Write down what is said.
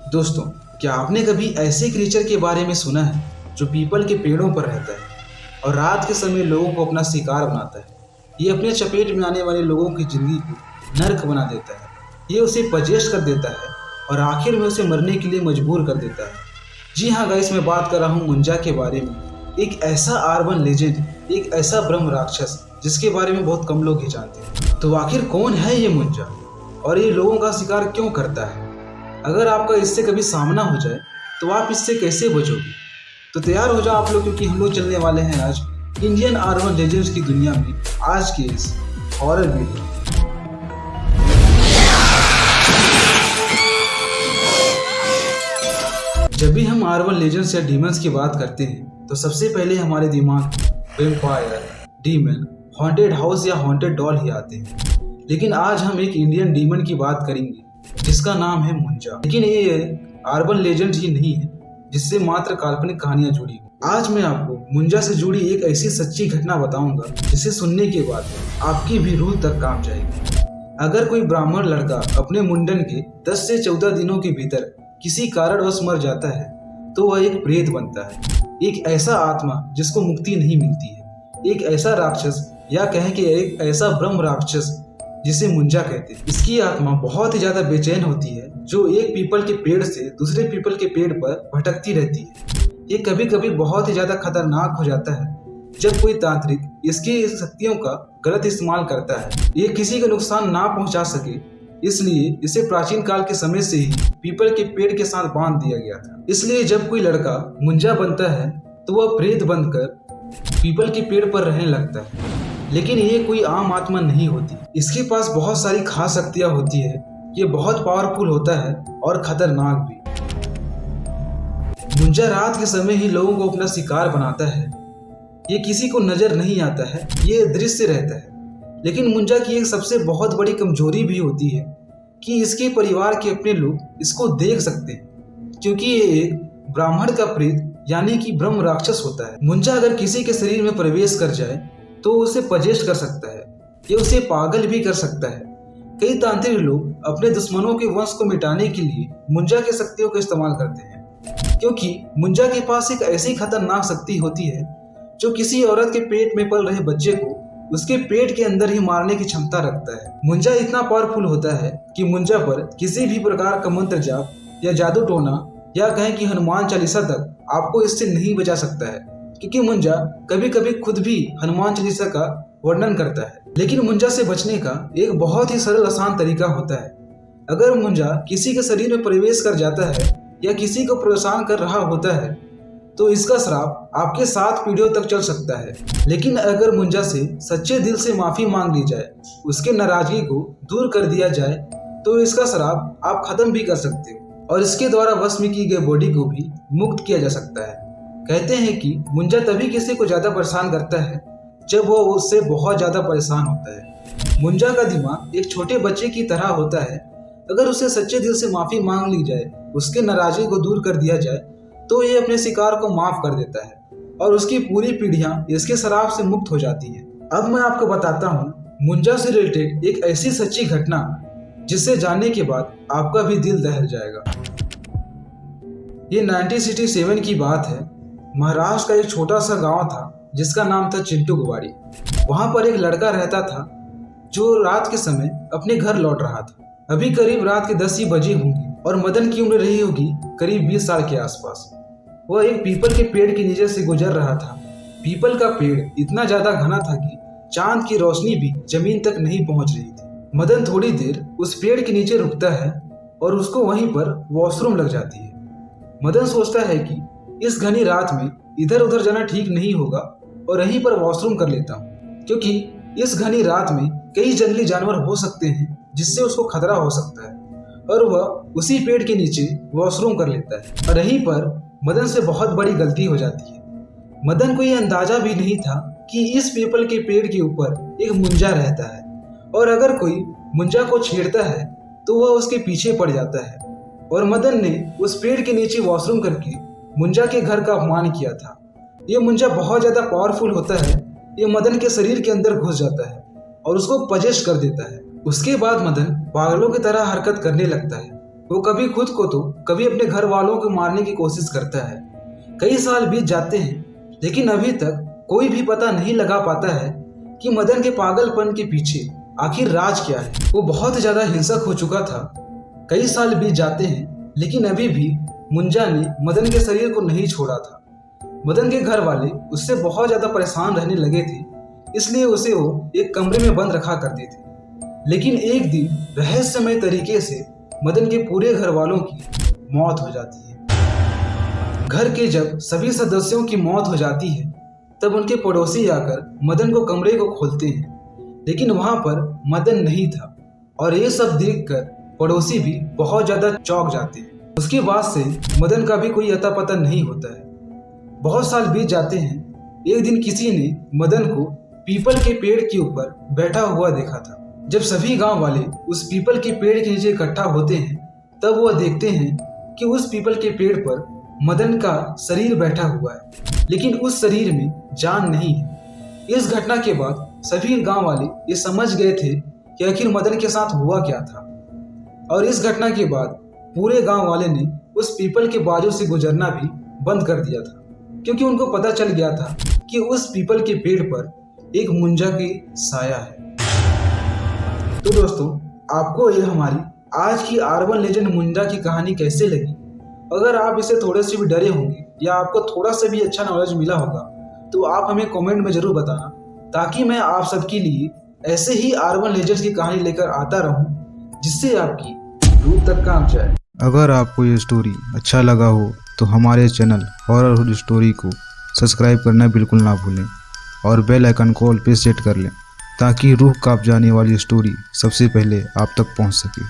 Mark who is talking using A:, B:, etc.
A: दोस्तों, क्या आपने कभी ऐसे क्रीचर के बारे में सुना है जो पीपल के पेड़ों पर रहता है और रात के समय लोगों को अपना शिकार बनाता है। ये अपने चपेट में आने वाले लोगों की जिंदगी को नर्क बना देता है। ये उसे पजेस्ट कर देता है और आखिर में उसे मरने के लिए मजबूर कर देता है। जी हाँ गाइस, मैं बात कर रहा हूँ मुंजा के बारे में। एक ऐसा अर्बन लेजेंड, एक ऐसा ब्रह्म राक्षस जिसके बारे में बहुत कम लोग ही जानते हैं। तो आखिर कौन है ये मुंजा और ये लोगों का शिकार क्यों करता है? अगर आपका इससे कभी सामना हो जाए तो आप इससे कैसे बचोगे? तो तैयार हो जाओ आप लोग, क्योंकि हम लोग चलने वाले हैं आज इंडियन अर्बन लेजेंड्स की दुनिया में आज के इस हॉरर वीडियो। जब भी हम अर्बन लेजेंड्स या डीमंस की बात करते हैं तो सबसे पहले हमारे दिमाग वैम्पायर, डीमन, हॉन्टेड हाउस या हॉन्टेड डॉल ही आते हैं। लेकिन आज हम एक इंडियन डीमन की बात करेंगे जिसका नाम है मुंजा। लेकिन ये अर्बन लेजेंड ही नहीं है जिससे मात्र काल्पनिक कहानियां जुड़ी हो। आज मैं आपको मुंजा से जुड़ी एक ऐसी सच्ची घटना बताऊंगा जिसे सुनने के बाद आपकी भी रूह तक कांप जाएगी। अगर कोई ब्राह्मण लड़का अपने मुंडन के 10 से 14 दिनों के भीतर किसी कारणवश मर जाता है तो वह एक प्रेत बनता है, एक ऐसा आत्मा जिसको मुक्ति नहीं मिलती है, एक ऐसा राक्षस या कहें कि एक ऐसा ब्रह्म राक्षस जिसे मुंजा कहते हैं। इसकी आत्मा बहुत ही ज्यादा बेचैन होती है, जो एक पीपल के पेड़ से दूसरे पीपल के पेड़ पर भटकती रहती है। ये कभी कभी बहुत ही ज्यादा खतरनाक हो जाता है जब कोई तांत्रिक इसकी शक्तियों का गलत इस्तेमाल करता है। ये किसी को नुकसान ना पहुंचा सके, इसलिए इसे प्राचीन काल के समय से ही पीपल के पेड़ के साथ बांध दिया गया था। इसलिए जब कोई लड़का मुंजा बनता है तो वह प्रेत बनकर पीपल के पेड़ पर रहने लगता है। लेकिन ये कोई आम आत्मा नहीं होती, इसके पास बहुत सारी खास शक्तियां होती है। ये बहुत पावरफुल होता है और खतरनाक भी। मुंजा रात के समय ही लोगों को अपना शिकार बनाता है। ये किसी को नजर नहीं आता है, ये दृश्य रहता है। लेकिन मुंजा की एक सबसे बहुत बड़ी कमजोरी भी होती है कि इसके परिवार के अपने लोग इसको देख सकते हैं, क्योंकि ये एक ब्राह्मण का प्रेत यानी कि ब्रह्म राक्षस होता है। मुंजा अगर किसी के शरीर में प्रवेश कर जाए तो उसे पजेस्ट कर सकता है, ये उसे पागल भी कर सकता है। कई तांत्रिक लोग अपने दुश्मनों के वंश को मिटाने के लिए मुंजा की शक्तियों का इस्तेमाल करते हैं, क्योंकि मुंजा के पास एक ऐसी खतरनाक शक्ति होती है जो किसी औरत के पेट में पल रहे बच्चे को उसके पेट के अंदर ही मारने की क्षमता रखता है। मुंजा इतना पावरफुल होता है कि मुंजा पर किसी भी प्रकार का मंत्र जाप या जादू टोना या कहें कि हनुमान चालीसा तक आपको इससे नहीं बचा सकता है, क्योंकि मुंजा कभी कभी खुद भी हनुमान चालीसा का वर्णन करता है। लेकिन मुंजा से बचने का एक बहुत ही सरल आसान तरीका होता है। अगर मुंजा किसी के शरीर में प्रवेश कर जाता है या किसी को परेशान कर रहा होता है तो इसका श्राप आपके 7 पीढ़ियों तक चल सकता है। लेकिन अगर मुंजा से सच्चे दिल से माफी मांग ली जाए, उसके नाराजगी को दूर कर दिया जाए, तो इसका श्राप आप खत्म भी कर सकते हो और इसके द्वारा वश में की गई बॉडी को भी मुक्त किया जा सकता है। कहते हैं कि मुंजा तभी किसी को ज्यादा परेशान करता है जब वो उससे बहुत ज्यादा परेशान होता है। मुंजा का दिमाग एक छोटे बच्चे की तरह होता है। अगर उसे सच्चे दिल से माफी मांग ली जाए, उसके नाराजगी को दूर कर दिया जाए, तो ये अपने शिकार को माफ कर देता है और उसकी पूरी पीढ़ियां इसके शराब से मुक्त हो जाती है। अब मैं आपको बताता हूँ मुंजा से रिलेटेड एक ऐसी सच्ची घटना जिसे जानने के बाद आपका भी दिल दहल जाएगा। ये 1967 की बात है। महाराष्ट्र का एक छोटा सा गांव था जिसका नाम था चिंटू गुवाड़ी। वहां पर एक लड़का रहता था जो रात के समय अपने घर लौट रहा था। अभी करीब रात के 10 ही बजे होंगे और मदन की उम्र रही होगी करीब 20 साल के आसपास। वह एक पीपल के पेड़ के नीचे से गुजर रहा था। पीपल का पेड़ इतना ज्यादा घना था कि चांद की रोशनी भी जमीन तक नहीं पहुंच रही थी। मदन थोड़ी देर उस पेड़ के नीचे रुकता है और उसको वहीं पर वॉशरूम लग जाती है। मदन सोचता है कि इस घनी रात में इधर उधर जाना ठीक नहीं होगा और यहीं पर वॉशरूम कर लेता हूँ, क्योंकि इस घनी रात में कई जंगली जानवर हो सकते हैं जिससे उसको खतरा हो सकता है। और वह उसी पेड़ के नीचे वॉशरूम कर लेता है और यहीं पर मदन से बहुत बड़ी गलती हो जाती है। मदन को यह अंदाजा भी नहीं था कि इस पीपल के पेड़ के ऊपर एक मुंजा रहता है और अगर कोई मुंजा को छेड़ता है तो वह उसके पीछे पड़ जाता है। और मदन ने उस पेड़ के नीचे वॉशरूम करके मुंजा के घर का अपमान किया था। ये मुंजा बहुत ज्यादा पावरफुल होता है। ये मदन के शरीर के अंदर घुस जाता है और उसको पजेस्ट कर देता है। उसके बाद मदन पागलों की तरह हरकत करने लगता है वो कभी खुद को तो कभी अपने घर वालों को मारने की कोशिश करता है। कई साल बीत जाते हैं लेकिन अभी तक कोई भी पता नहीं लगा पाता है कि मदन के पागलपन के पीछे आखिर राज क्या है। वो बहुत ज्यादा हिंसक हो चुका था। कई साल बीत जाते हैं लेकिन अभी भी मुंजा ने मदन के शरीर को नहीं छोड़ा था। मदन के घर वाले उससे बहुत ज्यादा परेशान रहने लगे थे, इसलिए उसे वो एक कमरे में बंद रखा करते थे। लेकिन एक दिन रहस्यमय तरीके से मदन के पूरे घर वालों की मौत हो जाती है। घर के जब सभी सदस्यों की मौत हो जाती है तब उनके पड़ोसी आकर मदन को कमरे को खोलते हैं, लेकिन वहां पर मदन नहीं था और ये सब देखकर पड़ोसी भी बहुत ज्यादा चौंक जाते हैं। उसके बाद से मदन का भी कोई अता पता नहीं होता है। बहुत साल बीत जाते हैं। एक दिन किसी ने मदन को पीपल के पेड़ के ऊपर बैठा हुआ देखा था। जब सभी गांव वाले उस पीपल के पेड़ के नीचे इकट्ठा होते हैं तब वह देखते हैं कि उस पीपल के पेड़ पर मदन का शरीर बैठा हुआ है, लेकिन उस शरीर में जान नहीं है। इस घटना के बाद सभी गांव वाले ये समझ गए थे कि आखिर मदन के साथ हुआ क्या था, और इस घटना के बाद पूरे गांव वाले ने उस पीपल के बाजू से गुजरना भी बंद कर दिया था, क्योंकि उनको पता चल गया था कि उस पीपल के पेड़ पर एक मुंजा की साया है। तो दोस्तों, आपको ये हमारी आज की अर्बन लेजेंड मुंजा की कहानी कैसे लगी? अगर आप इसे थोड़े से भी डरे होंगे या आपको थोड़ा सा भी अच्छा नॉलेज मिला होगा तो आप हमें कमेंट में जरूर बताना, ताकि मैं आप सबके लिए ऐसे ही अर्बन लेजेंड्स की कहानी लेकर आता रहूं जिससे आपकी रूह तक काम जाए।
B: अगर आपको ये स्टोरी अच्छा लगा हो तो हमारे चैनल हॉरर स्टोरी को सब्सक्राइब करना बिल्कुल ना भूलें और बेल आइकन को ऑल पे सेट कर लें, ताकि रूह कांप जाने वाली स्टोरी सबसे पहले आप तक पहुंच सके।